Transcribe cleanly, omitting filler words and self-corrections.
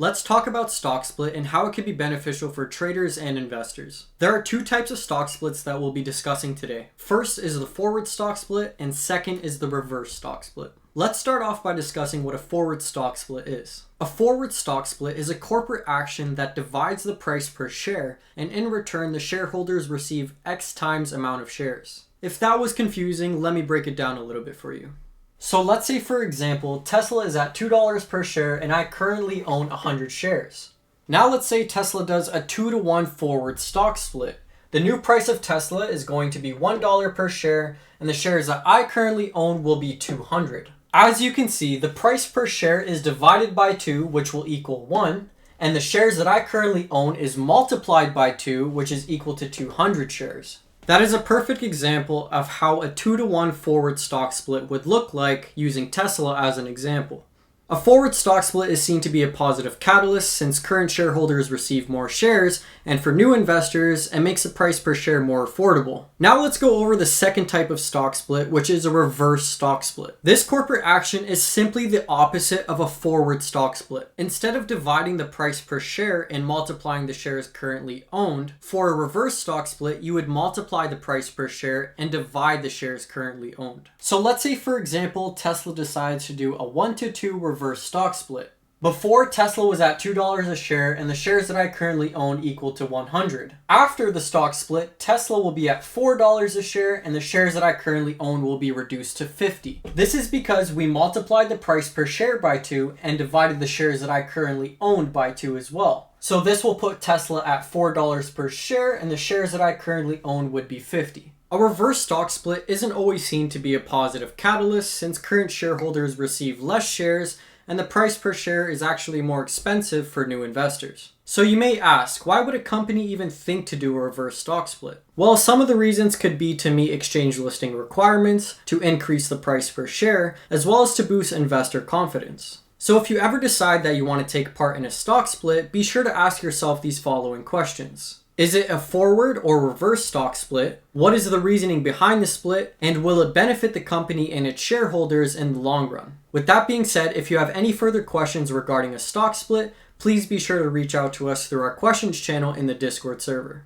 Let's talk about stock split and how it can be beneficial for traders and investors. There are two types of stock splits that we'll be discussing today. First is the forward stock split, and second is the reverse stock split. Let's start off by discussing what a forward stock split is. A forward stock split is a corporate action that divides the price per share, and in return the shareholders receive X times amount of shares. If that was confusing, let me break it down a little bit for you. So let's say, for example, Tesla is at $2 per share and I currently own 100 shares. Now let's say Tesla does a 2-to-1 forward stock split. The new price of Tesla is going to be $1 per share and the shares that I currently own will be 200. As you can see, the price per share is divided by 2, which will equal 1, and the shares that I currently own is multiplied by 2, which is equal to 200 shares. That is a perfect example of how a 2-to-1 forward stock split would look like using Tesla as an example. A forward stock split is seen to be a positive catalyst since current shareholders receive more shares, and for new investors, it makes the price per share more affordable. Now let's go over the second type of stock split, which is a reverse stock split. This corporate action is simply the opposite of a forward stock split. Instead of dividing the price per share and multiplying the shares currently owned, for a reverse stock split, you would multiply the price per share and divide the shares currently owned. So let's say, for example, Tesla decides to do a 1-to-2 reverse stock split. Before, Tesla was at $2 a share and the shares that I currently own equal to 100. After the stock split, Tesla will be at $4 a share and the shares that I currently own will be reduced to 50. This is because we multiplied the price per share by 2 and divided the shares that I currently owned by 2 as well. So this will put Tesla at $4 per share and the shares that I currently own would be 50. A reverse stock split isn't always seen to be a positive catalyst since current shareholders receive less shares and the price per share is actually more expensive for new investors. So you may ask, why would a company even think to do a reverse stock split? Well, some of the reasons could be to meet exchange listing requirements, to increase the price per share, as well as to boost investor confidence. So if you ever decide that you want to take part in a stock split, be sure to ask yourself these following questions. Is it a forward or reverse stock split? What is the reasoning behind the split? And will it benefit the company and its shareholders in the long run? With that being said, if you have any further questions regarding a stock split, please be sure to reach out to us through our questions channel in the Discord server.